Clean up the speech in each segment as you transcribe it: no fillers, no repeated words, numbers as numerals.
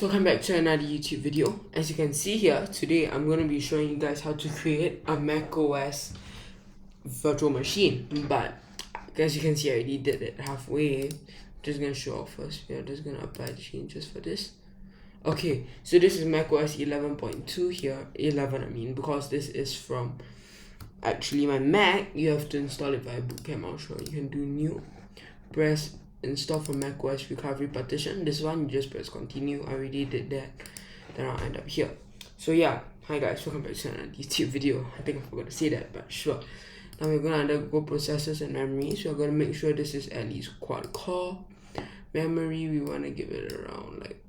Welcome back to another YouTube video. As you can see here, today I'm going to be showing you guys how to create a macOS virtual machine. But as you can see, I already did it halfway. Just going to show off first. We are just going to apply the changes for this. Okay, so this is macOS 11.2 here. 11 I mean, because this is from actually my Mac. You have to install it via bootcamp. I'll show you. You can do new, press install from macOS recovery partition. This one you just press continue. I already did that, then I'll end up here. So yeah, hi guys, welcome back to another YouTube video. I think I forgot to say that, but sure. Now we're gonna undergo processors and memory, so we're gonna make sure this is at least quad core. Memory, we want to give it around like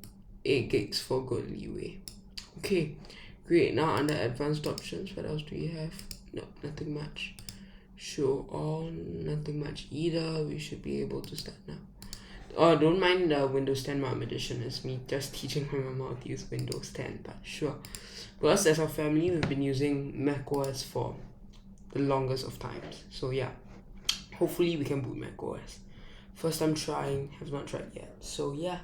8 gigs for good leeway. Okay, great. Now under advanced options, what else do we have? No, nothing much. Show all, nothing much either. We should be able to start now. Oh, don't mind the Windows 10 Mom Edition. It's me just teaching my mom how to use Windows 10, but sure. Because as a family, we've been using macOS for the longest of times. So yeah, hopefully we can boot macOS. First time trying, have not tried yet. So yeah,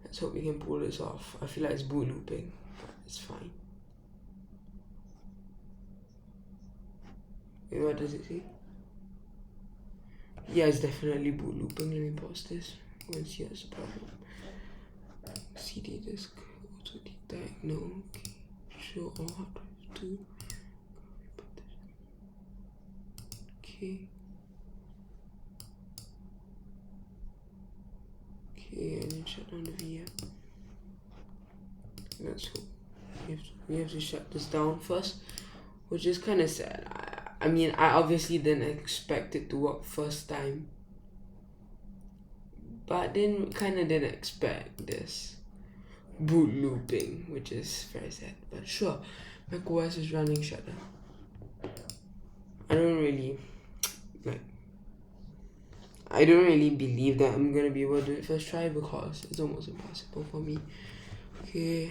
let's hope we can pull this off. I feel like it's boot looping, but it's fine. Wait, what does it say? Yeah, it's definitely boot looping. Let me pause this. Once he has a problem. CD disk, auto detect, no, okay. Show all hard drive to. Okay. Okay, and then shut down the VM. Let's hope. We have to shut this down first, which is kind of sad. I mean, I obviously didn't expect it to work first time, but then kind of didn't expect this boot looping, which is very sad. But sure, macOS is running shutdown. I don't really believe that I'm gonna be able to do it first try because it's almost impossible for me. Okay,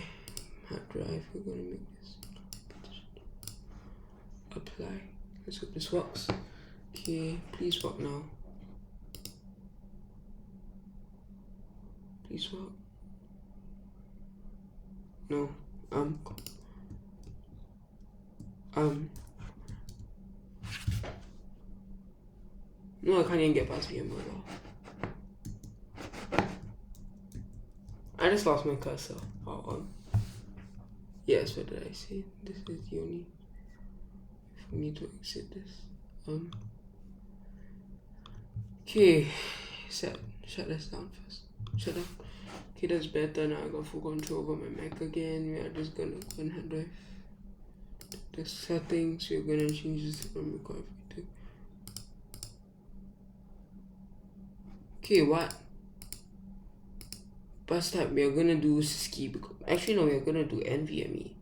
hard drive, we're gonna make this apply. Let's hope this works. Okay, please work now. Please work. No. No, I can't even get past VMWare. I just lost my cursor. Yes, what did I say? This is the only for me to exit this. Okay, shut this down first. Shut down. Okay, that's better. Now I got full control over my Mac again. We are just gonna go and hard drive the settings. We're gonna change this from recovery to. Okay, what? Bus type, we are gonna do ski. Actually, no, we are gonna do NVMe.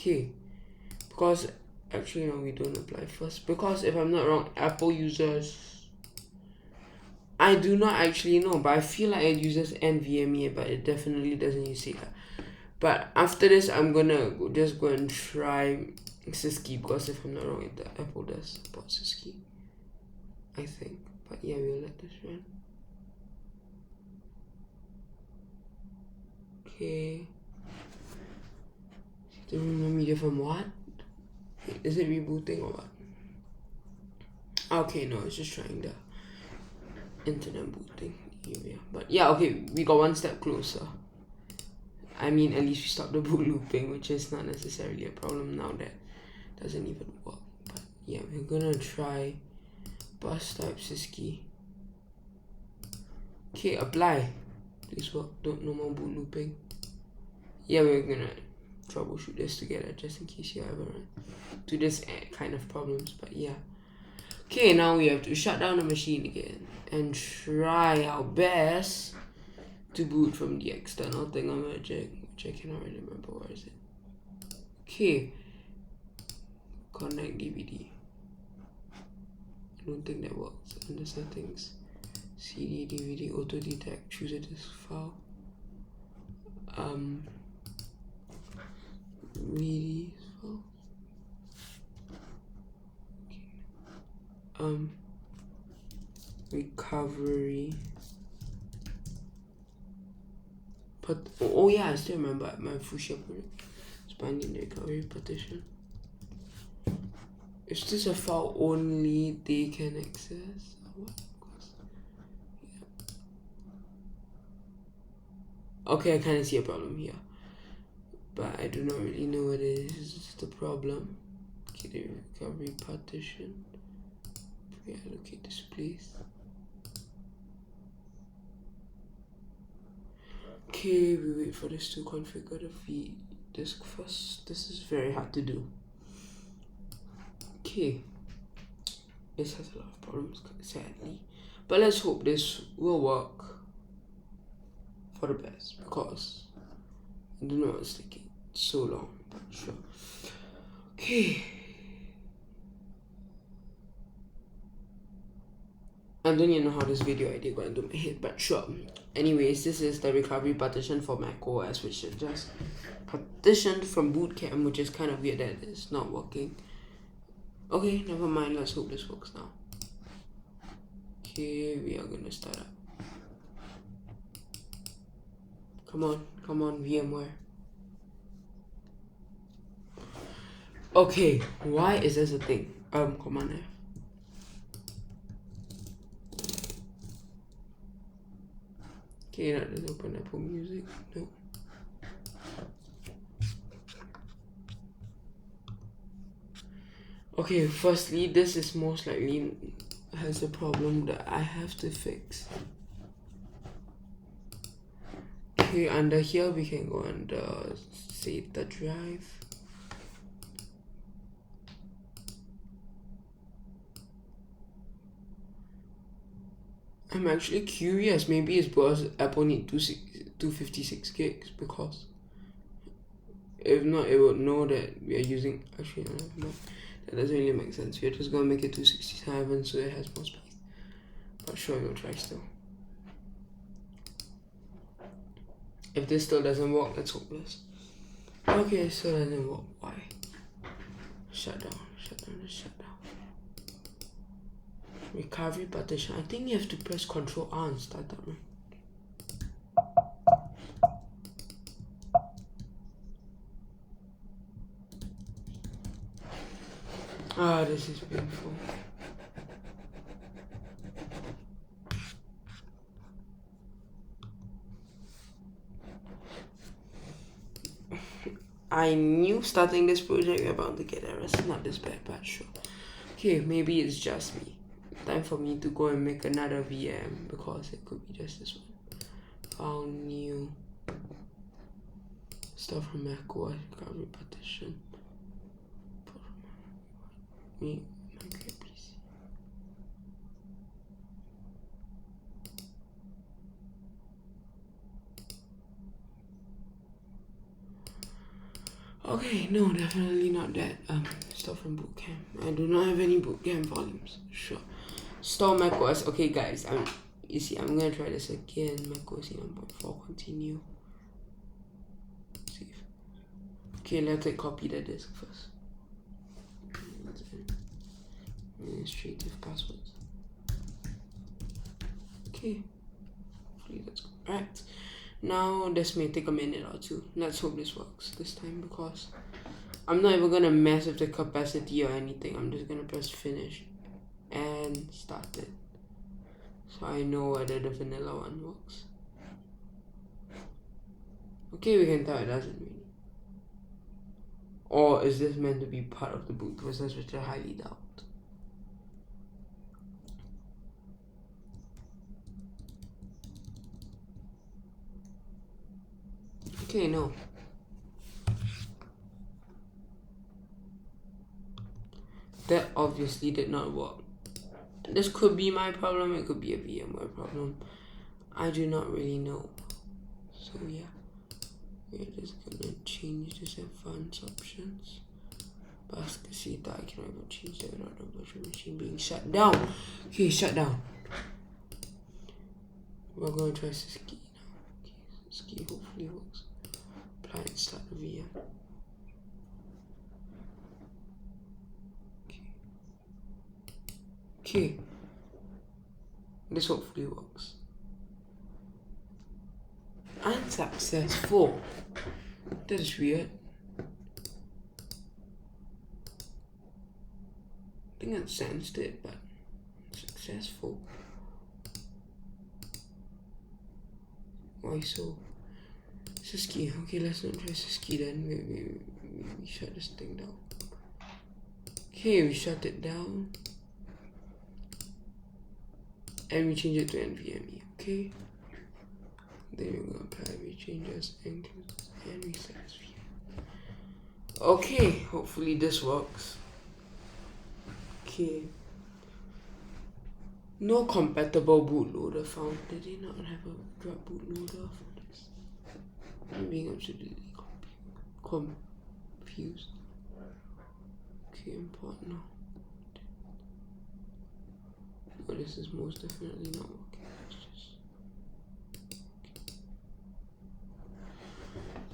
Okay, because actually no, we don't apply first because if I'm not wrong, Apple users. I do not actually know, but I feel like it uses NVMe, but it definitely doesn't use SATA. But after this, I'm gonna just go and try Siski because if I'm not wrong, Apple does support Siski, I think. But yeah, we'll let this run. Okay. The media from what? Is it rebooting or what? Okay, no, it's just trying the internet booting area. But yeah, okay, we got one step closer. I mean, at least we stopped the boot looping, which is not necessarily a problem now that doesn't even work. But yeah, we're gonna try bus type Siski. Okay, apply. Please work. No more boot looping. Yeah, we're gonna troubleshoot this together just in case you ever run to this kind of problems. But yeah. Okay, now we have to shut down the machine again and try our best to boot from the external thingamajig, which I cannot really remember. Where is it? Okay. Connect DVD. I don't think that works. Under settings, CD, DVD, auto detect, choose a disk file. Read file. Okay. Recovery Oh yeah, I still remember my fuchsia project. Expanding the recovery partition. Is this a file only they can access? Okay, I kind of see a problem here, but I do not really know what it is the problem. Okay, the recovery partition. Reallocate this place. Okay, we wait for this to configure the V disk first. This is very hard to do. Okay, this has a lot of problems, sadly, but let's hope this will work for the best, because I don't know what's taking so long, but sure. Okay, I don't even know how this video idea going to my head, but sure. Anyways, this is the recovery partition for macOS, which is just partitioned from bootcamp, which is kind of weird that it's not working. Okay, never mind, let's hope this works now. Okay, we are gonna start up. Come on, VMware. Okay, why is this a thing? Command F. Okay, that doesn't open Apple Music. No. Okay, firstly, this is most likely has a problem that I have to fix. Okay, under here we can go under save the drive. I'm actually curious, maybe it's because Apple need 256 gigs, because if not, it would know that we are using, actually no, that doesn't really make sense. We're just gonna make it 267 so it has more space, but sure, we'll try still. If this still doesn't work, that's hopeless. Okay, so it doesn't work. Why? Shut down. Recovery partition. I think you have to press Ctrl R and start that one. Ah, this is painful. I knew starting this project we're about to get errors. Not this bad, but sure. Okay, maybe it's just me. Time for me to go and make another VM, because it could be just this one. File new. Stuff from macOS, recovery partition. Me, my PC. Okay, no, definitely not that. Stuff from bootcamp. I do not have any bootcamp volumes. Sure. Store macOS. Okay, guys. You see, I'm gonna try this again. macOS 1.4. Continue. Save. Okay, let's copy the disk first. Administrative passwords. Okay. Hopefully that's correct. Now this may take a minute or two. Let's hope this works this time, because I'm not even gonna mess with the capacity or anything. I'm just gonna press finish and start it, so I know whether the vanilla one works. Okay, we can tell it doesn't really. Or is this meant to be part of the boot process, which I highly doubt. Okay, no. That obviously did not work. This could be my problem, it could be a VMware problem. I do not really know. So yeah, we're just gonna change this advanced options. But as you can see that I cannot even change that without the virtual machine being shut down. Okay, shut down. We're gonna try Ski now. Okay, Ski hopefully works. Apply and start the VM. Okay, this hopefully works. unsuccessful. That is weird. I think it sensed it, but successful. Why so? Siski. Okay, let's not try Siski then. We shut this thing down. Okay, we shut it down. And we change it to NVMe. Okay. Then we're gonna apply rechanges and reset this VM. Okay, hopefully this works. Okay. No compatible bootloader found. Did they not have a drop bootloader for this? I'm being absolutely confused. Okay, import now. Oh, this is most definitely not working.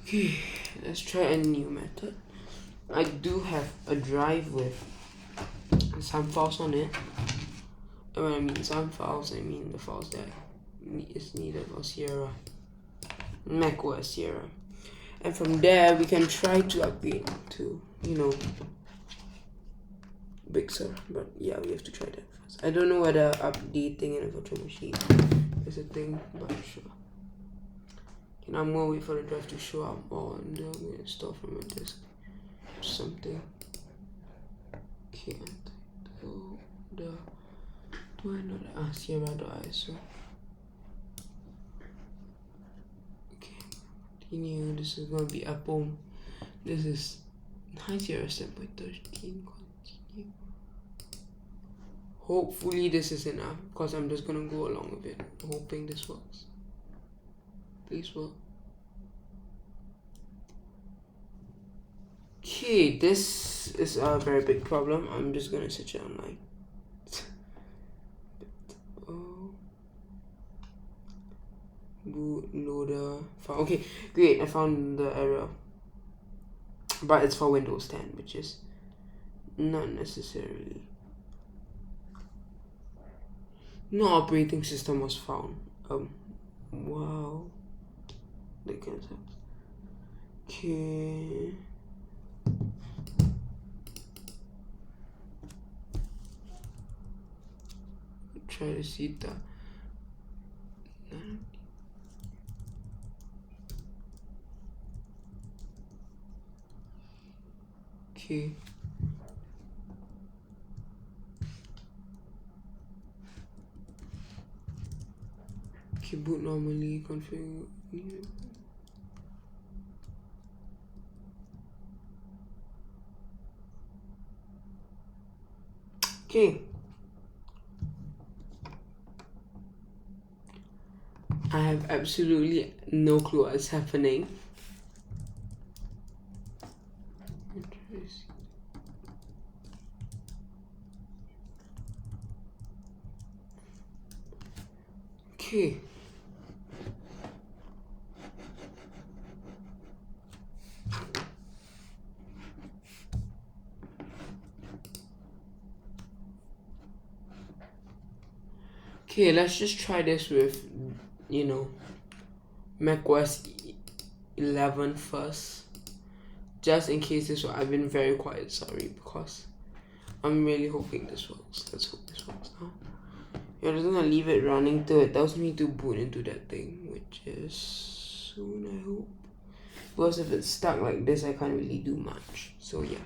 Okay, let's try a new method. I do have a drive with some files on it. And when I mean some files, I mean the files that is needed for Sierra, macOS Sierra. And from there, we can try to upgrade to, Big Sur. But yeah, we have to try that first. I don't know whether updating in a virtual machine is a thing, but sure. Okay, I'm gonna wait for the drive to show up, or I'm gonna install from a disk or something. Okay, do I know that? Sierra.iso. Okay, continue. This is gonna be Apple. This is High Sierra step by 13. Continue. Hopefully this is enough, because I'm just gonna go along with it, hoping this works. Please work. Okay, this is a very big problem. I'm just gonna search it online. Bootloader file. Okay, great. I found the error, but it's for Windows 10, which is not necessarily. No operating system was found. Wow. That kind of sucks. Okay. Try to see that. Okay. Okay, boot normally, configure. Okay. I have absolutely no clue what's happening. Okay. Okay, let's just try this with, macOS 11 first. Just in case this I've been very quiet, sorry, because I'm really hoping this works. Let's hope this works now. You're just gonna leave it running till it tells me to boot into that thing, which is soon, I hope. Because if it's stuck like this, I can't really do much. So yeah.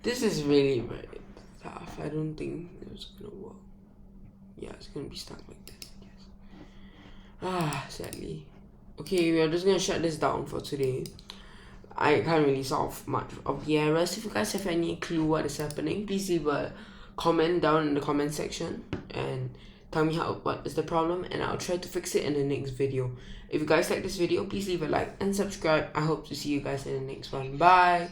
This is really very tough. I don't think it's gonna work. Yeah, it's gonna be stuck like this, I guess. Sadly. Okay, we are just gonna shut this down for today. I can't really solve much of the errors. If you guys have any clue what is happening, please leave a comment down in the comment section and tell me what is the problem, and I'll try to fix it in the next video. If you guys like this video, please leave a like and subscribe. I hope to see you guys in the next one. Bye.